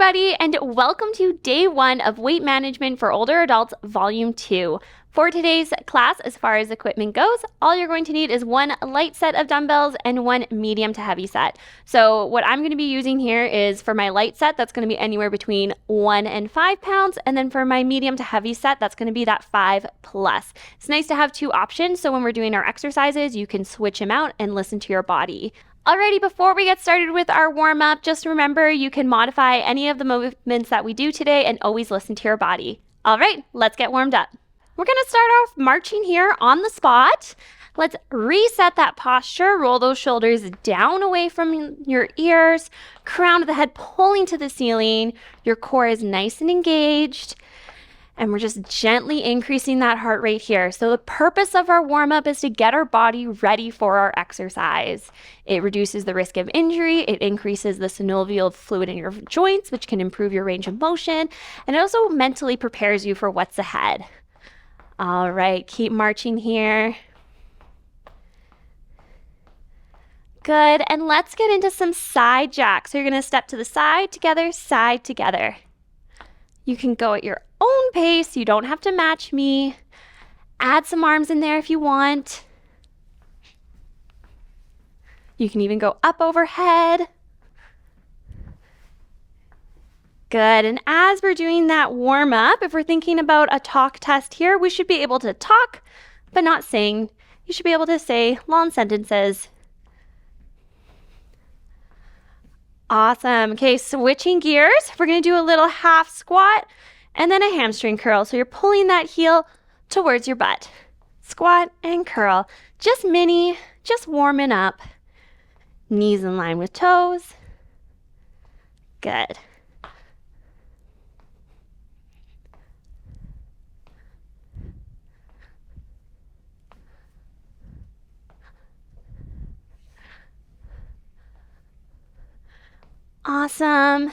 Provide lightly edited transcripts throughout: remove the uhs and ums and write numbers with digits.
everybody, and welcome to day 1 of Weight Management for Older Adults, Volume 2. For today's class, as far as equipment goes, all you're going to need is 1 light set of dumbbells and 1 medium to heavy set. So what I'm going to be using here is, for my light set, that's going to be anywhere between 1 and 5 pounds, and then for my medium to heavy set, that's going to be that 5 plus. It's nice to have 2 options, so when we're doing our exercises, you can switch them out and listen to your body. Alrighty, before we get started with our warm-up, just remember you can modify any of the movements that we do today and always listen to your body. Alright, let's get warmed up. We're going to start off marching here on the spot. Let's reset that posture. Roll those shoulders down away from your ears, crown of the head pulling to the ceiling. Your core is nice and engaged. And we're just gently increasing that heart rate here. So the purpose of our warm-up is to get our body ready for our exercise. It reduces the risk of injury. It increases the synovial fluid in your joints, which can improve your range of motion. And it also mentally prepares you for what's ahead. All right, keep marching here. Good, and let's get into some side jacks. So you're gonna step to the side together. You can go at your own pace. You don't have to match me. Add some arms in there if you want. You can even go up overhead. Good, and as we're doing that warm up, if we're thinking about a talk test here, we should be able to talk, but not sing. You should be able to say long sentences. Awesome. Okay, switching gears. We're going to do a little half squat and then a hamstring curl. So you're pulling that heel towards your butt. Squat and curl. Just mini, just warming up. Knees in line with toes. Good. Awesome.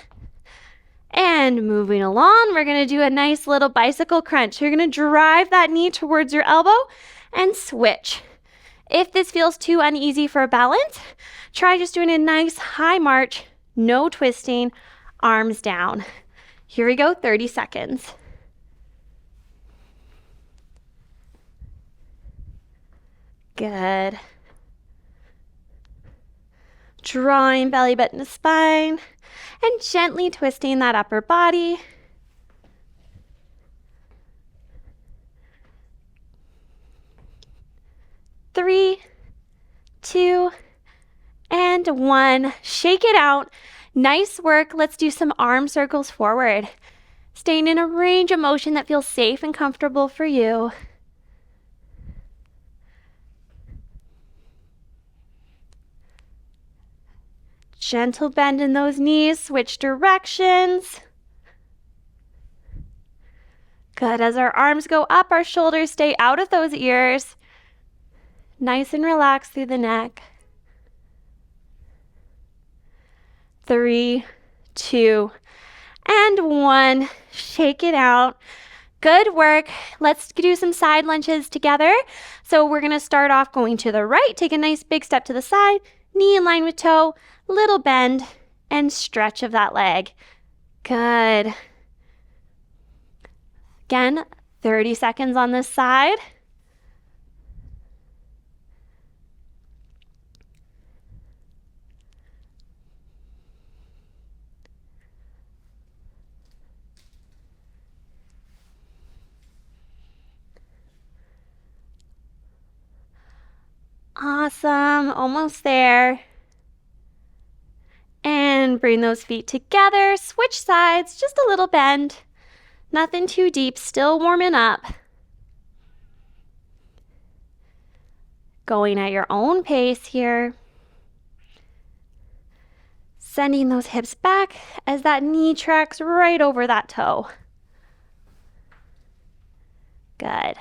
And moving along, we're going to do a nice little bicycle crunch. You're going to drive that knee towards your elbow and switch. If this feels too uneasy for balance, try just doing a nice high march, no twisting, arms down. Here we go, 30 seconds. Good. Drawing belly button to spine and gently twisting that upper body. Three, 2, and 1. Shake it out. Nice work. Let's do some arm circles forward. Staying in a range of motion that feels safe and comfortable for you. Gentle bend in those knees, switch directions. Good, as our arms go up, our shoulders stay out of those ears. Nice and relaxed through the neck. 3, 2, and 1. Shake it out. Good work. Let's do some side lunges together. So we're gonna start off going to the right, take a nice big step to the side, knee in line with toe, little bend and stretch of that leg. Good. Again, 30 seconds on this side. Awesome, almost there. And bring those feet together, switch sides, just a little bend. Nothing too deep, still warming up. Going at your own pace here. Sending those hips back as that knee tracks right over that toe. Good.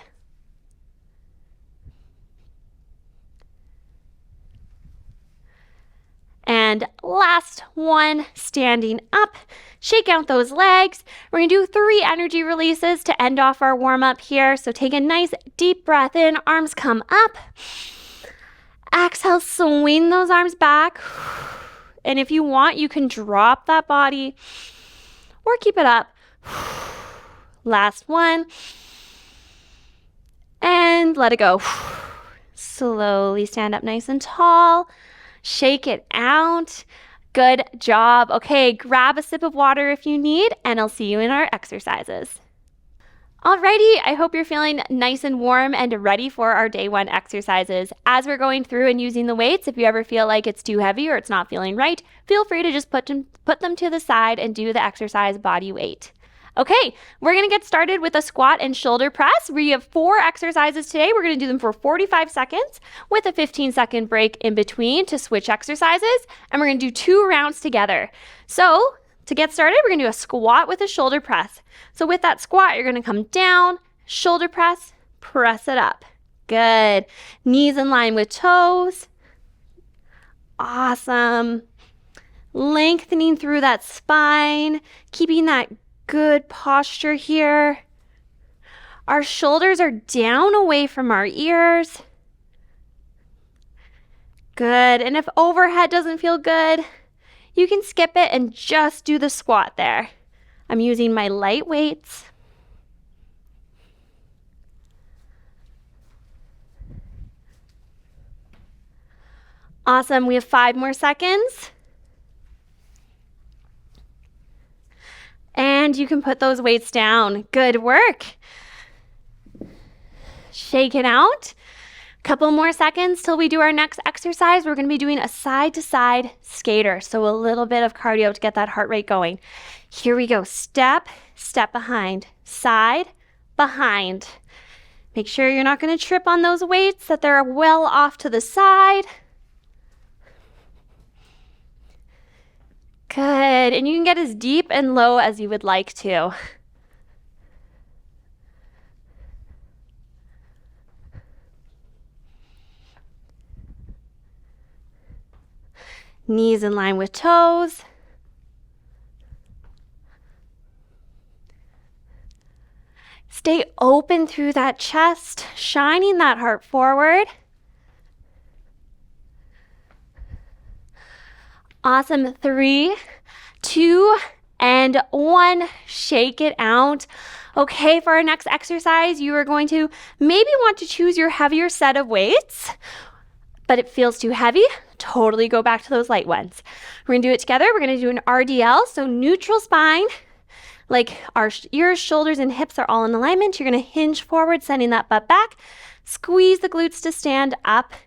And last one, standing up. Shake out those legs. We're gonna do 3 energy releases to end off our warm up here. So take a nice deep breath in, arms come up. Exhale, swing those arms back. And if you want, you can drop that body or keep it up. Last one. And let it go. Slowly stand up nice and tall. Shake it out. Good job. Okay, grab a sip of water if you need, and I'll see you in our exercises. Alrighty, I hope you're feeling nice and warm and ready for our day one exercises. As we're going through and using the weights, if you ever feel like it's too heavy or it's not feeling right, feel free to just put them to the side and do the exercise body weight. Okay, we're gonna get started with a squat and shoulder press. We have 4 exercises today. We're gonna do them for 45 seconds with a 15-second break in between to switch exercises, and we're gonna do 2 rounds together. So, to get started, we're gonna do a squat with a shoulder press. So with that squat, you're gonna come down, shoulder press it up. Good. Knees in line with toes. Awesome. Lengthening through that spine, keeping that good posture here. Our shoulders are down away from our ears. Good. And if overhead doesn't feel good, you can skip it and just do the squat there. I'm using my light weights. Awesome. We have 5 more seconds. And you can put those weights down. Good work. Shake it out. Couple more seconds till we do our next exercise. We're going to be doing a side-to-side skater. So a little bit of cardio to get that heart rate going. Here we go. Step, step behind, side, behind. Make sure you're not going to trip on those weights, that they're well off to the side. Good. And you can get as deep and low as you would like to. Knees in line with toes. Stay open through that chest, shining that heart forward. Awesome. 3, 2, and 1. Shake it out. Okay, for our next exercise, you are going to maybe want to choose your heavier set of weights, but it feels too heavy, totally go back to those light ones. We're gonna do it together. We're gonna do an RDL, so neutral spine, like our ears, shoulders, and hips are all in alignment. You're gonna hinge forward, sending that butt back, squeeze the glutes to stand up, and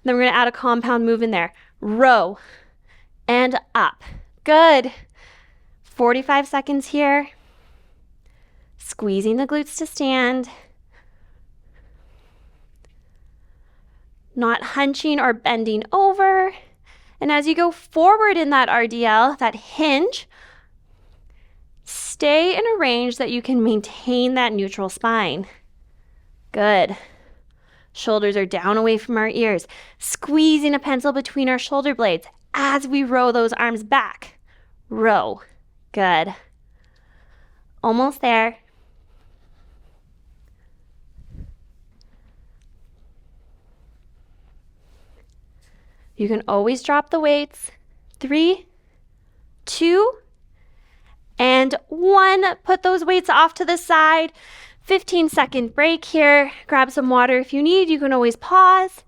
then we're gonna add a compound move in there. Row and up. Good. 45 seconds here. Squeezing the glutes to stand. Not hunching or bending over. And as you go forward in that RDL, that hinge, stay in a range that you can maintain that neutral spine. Good. Shoulders are down away from our ears. Squeezing a pencil between our shoulder blades as we row those arms back. Row. Good. Almost there. You can always drop the weights. 3, 2, and 1. Put those weights off to the side. 15-second break here. Grab some water if you need. You can always pause.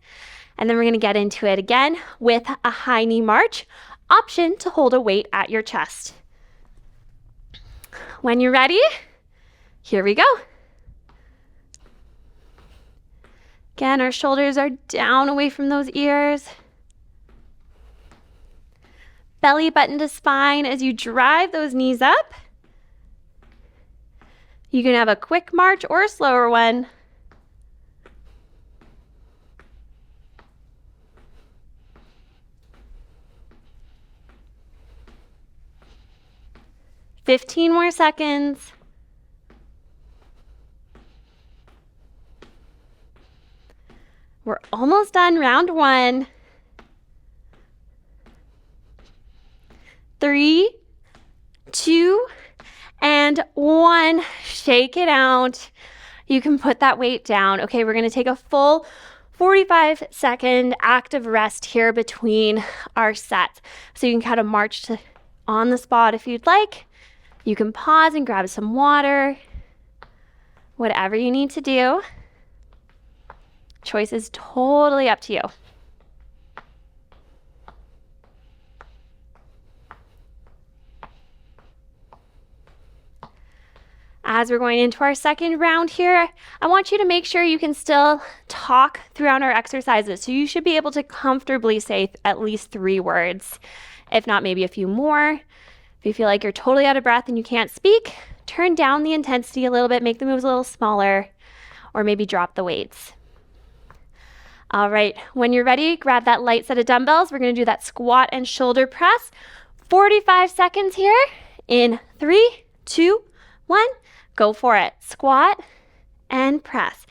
And then we're going to get into it again with a high knee march. Option to hold a weight at your chest. When you're ready, here we go. Again, our shoulders are down away from those ears. Belly button to spine as you drive those knees up. You can have a quick march or a slower one. "15 more seconds. We're almost done round 1. 3, 2, and 1. Shake it out. You can put that weight down. Okay, we're going to take a full 45-second active rest here between our sets. So you can kind of march to on the spot if you'd like. You can pause and grab some water, whatever you need to do. Choice is totally up to you. As we're going into our second round here, I want you to make sure you can still talk throughout our exercises. So you should be able to comfortably say at least 3 words, if not maybe a few more. If you feel like you're totally out of breath and you can't speak, turn down the intensity a little bit, make the moves a little smaller, or maybe drop the weights. All right, when you're ready, grab that light set of dumbbells. We're gonna do that squat and shoulder press. 45 seconds here in 3, 2, 1. Go for it. Squat and press.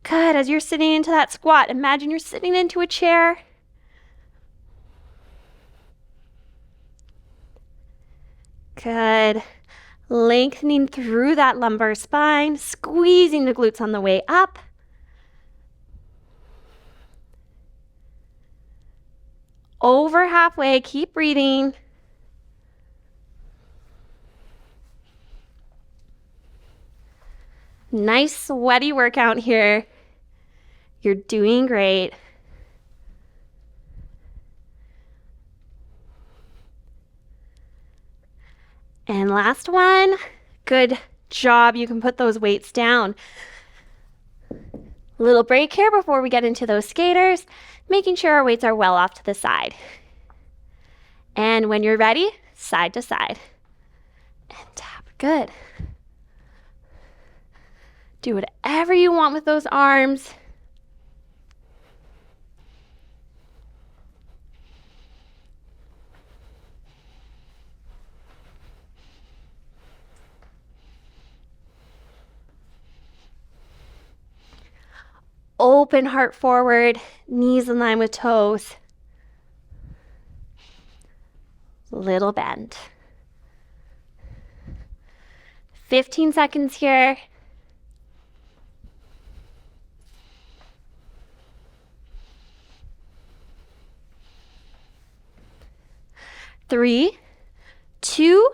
Good. As you're sitting into that squat, imagine you're sitting into a chair. Good. Lengthening through that lumbar spine, squeezing the glutes on the way up. Over halfway, keep breathing. Nice sweaty workout here. You're doing great. And last one. Good job. You can put those weights down. Little break here before we get into those skaters, making sure our weights are well off to the side. And when you're ready, side to side. And tap. Good. Do whatever you want with those arms. Open heart forward, knees in line with toes. Little bend. 15 seconds here. 3, 2,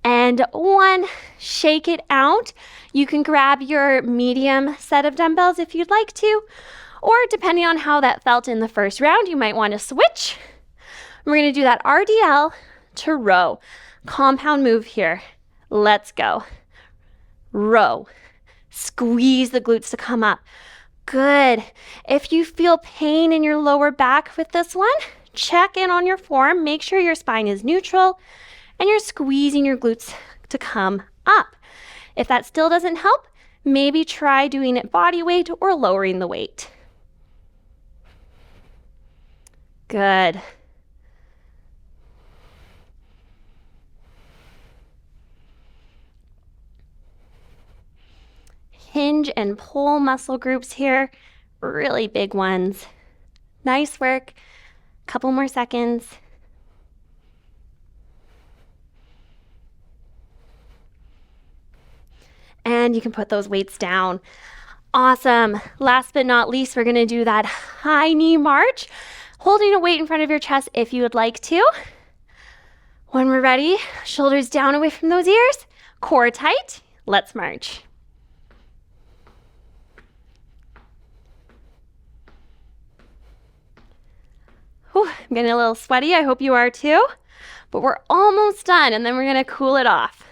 and 1. Shake it out. You can grab your medium set of dumbbells if you'd like to, or depending on how that felt in the first round, you might want to switch. We're going to do that RDL to row. Compound move here. Let's go. Row. Squeeze the glutes to come up. Good. If you feel pain in your lower back with this one, check in on your form. Make sure your spine is neutral and you're squeezing your glutes to come up. If that still doesn't help, maybe try doing it body weight or lowering the weight. Good. Hinge and pull muscle groups here, really big ones. Nice work. Couple more seconds. And you can put those weights down. Awesome. Last but not least, we're going to do that high knee march, holding a weight in front of your chest if you would like to. When we're ready, shoulders down away from those ears, core tight. Let's march. Whew, I'm getting a little sweaty. I hope you are too. But we're almost done, and then we're going to cool it off.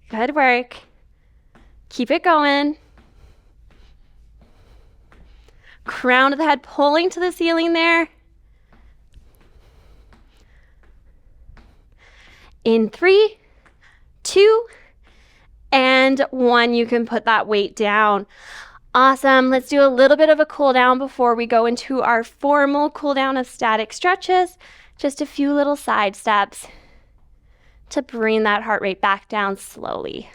Good work. Keep it going. Crown of the head pulling to the ceiling there. In 3, 2, and 1, you can put that weight down. Awesome. Let's do a little bit of a cool down before we go into our formal cool down of static stretches. Just a few little side steps to bring that heart rate back down slowly.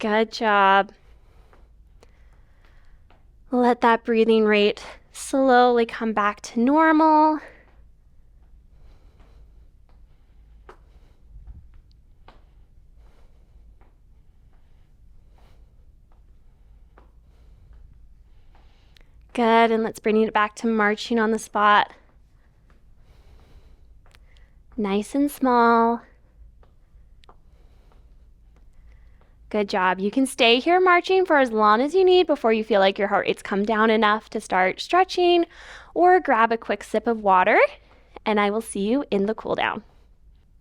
Good job. Let that breathing rate slowly come back to normal. Good, and let's bring it back to marching on the spot. Nice and small. Good job. You can stay here marching for as long as you need before you feel like your heart rate's come down enough to start stretching, or grab a quick sip of water, and I will see you in the cool down.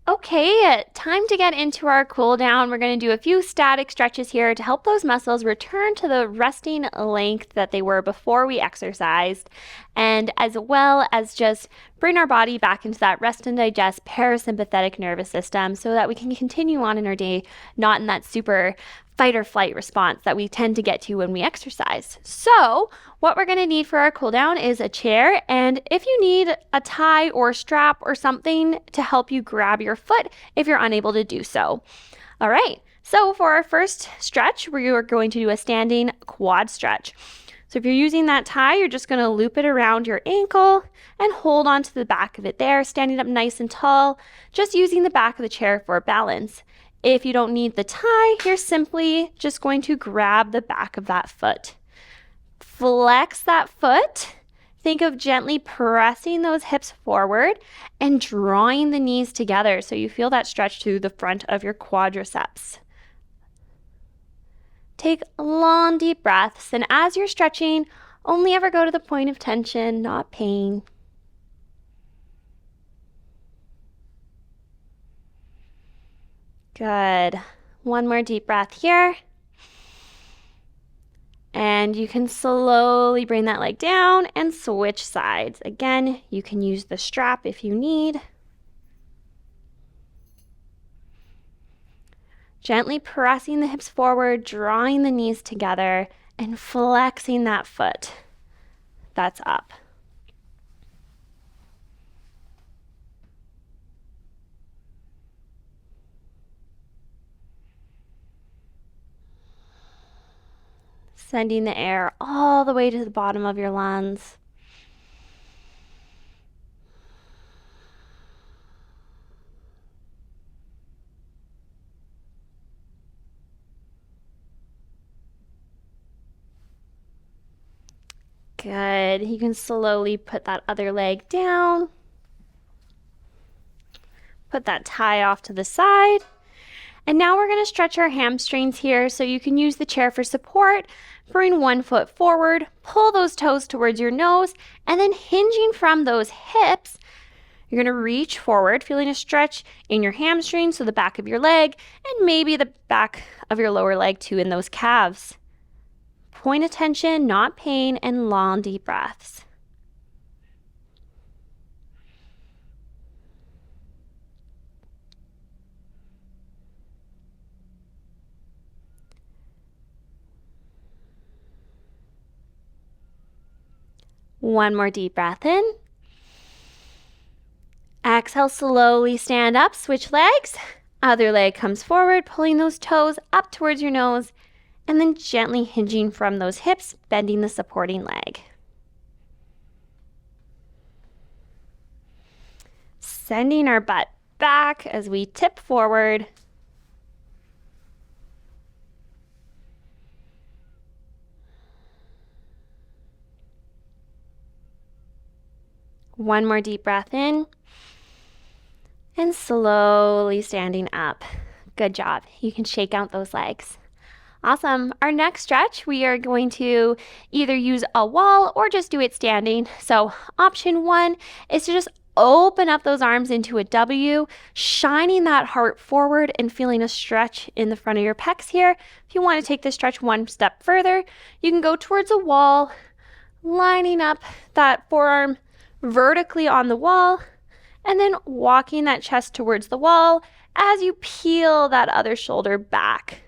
Okay, time to get into our cool down. We're going to do a few static stretches here to help those muscles return to the resting length that they were before we exercised, and as well as just bring our body back into that rest and digest parasympathetic nervous system so that we can continue on in our day, not in that super fight or flight response that we tend to get to when we exercise. So what we're going to need for our cool down is a chair, and if you need a tie or strap or something to help you grab your foot if you're unable to do so. All right, so for our first stretch, we are going to do a standing quad stretch. So if you're using that tie, you're just going to loop it around your ankle and hold on to the back of it there, standing up nice and tall, just using the back of the chair for balance. If you don't need the tie, you're simply just going to grab the back of that foot. Flex that foot. Think of gently pressing those hips forward and drawing the knees together so you feel that stretch through the front of your quadriceps. Take long, deep breaths, and as you're stretching, only ever go to the point of tension, not pain. Good. One more deep breath here. And you can slowly bring that leg down and switch sides. Again, you can use the strap if you need. Gently pressing the hips forward, drawing the knees together, and flexing that foot that's up. Sending the air all the way to the bottom of your lungs. Good. You can slowly put that other leg down. Put that tie off to the side. And now we're going to stretch our hamstrings here, so you can use the chair for support. Bring one foot forward, pull those toes towards your nose, and then hinging from those hips, you're going to reach forward, feeling a stretch in your hamstrings, so the back of your leg, and maybe the back of your lower leg too in those calves. Point of tension, not pain, and long deep breaths. One more deep breath in. Exhale, slowly stand up, switch legs. Other leg comes forward, pulling those toes up towards your nose, and then gently hinging from those hips, bending the supporting leg. Sending our butt back as we tip forward. One more deep breath in. And slowly standing up. Good job. You can shake out those legs. Awesome. Our next stretch, we are going to either use a wall or just do it standing. So option one is to just open up those arms into a W, shining that heart forward and feeling a stretch in the front of your pecs here. If you want to take this stretch one step further, you can go towards a wall, lining up that forearm vertically on the wall, and then walking that chest towards the wall as you peel that other shoulder back.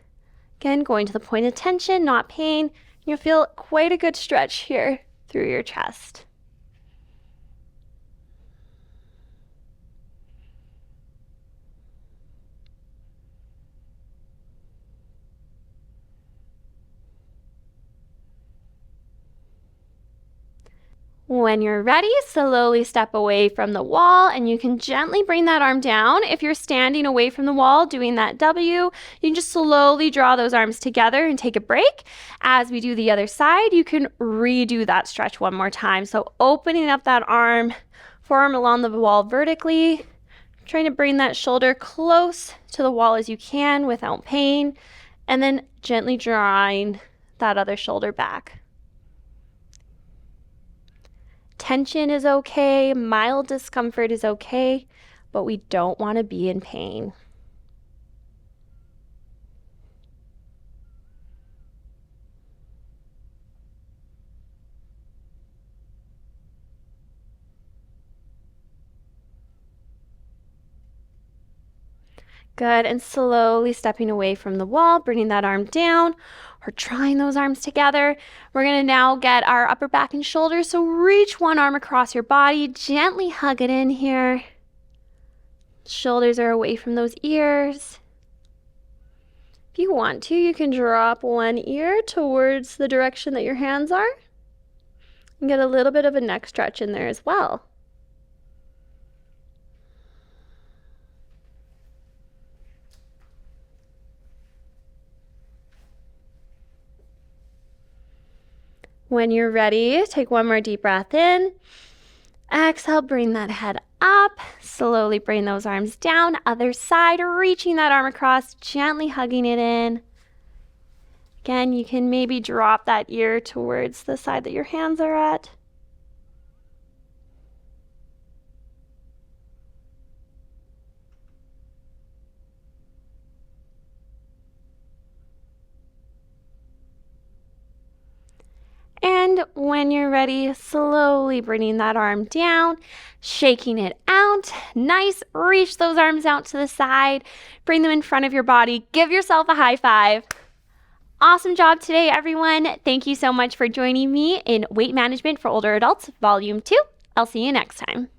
Again, going to the point of tension, not pain. You'll feel quite a good stretch here through your chest. When you're ready, slowly step away from the wall and you can gently bring that arm down. If you're standing away from the wall doing that W, you can just slowly draw those arms together and take a break. As we do the other side, you can redo that stretch one more time. So opening up that arm, forearm along the wall vertically, trying to bring that shoulder close to the wall as you can without pain, and then gently drawing that other shoulder back. Tension is okay, mild discomfort is okay, but we don't want to be in pain. Good, and slowly stepping away from the wall, bringing that arm down, or drawing those arms together. We're gonna now get our upper back and shoulders, so reach one arm across your body, gently hug it in here. Shoulders are away from those ears. If you want to, you can drop one ear towards the direction that your hands are, and get a little bit of a neck stretch in there as well. When you're ready, take one more deep breath in. Exhale, bring that head up. Slowly bring those arms down. Other side, reaching that arm across, gently hugging it in. Again, you can maybe drop that ear towards the side that your hands are at. And when you're ready, slowly bringing that arm down, shaking it out. Nice. Reach those arms out to the side. Bring them in front of your body. Give yourself a high five. Awesome job today, everyone. Thank you so much for joining me in Weight Management for Older Adults, Volume 2. I'll see you next time.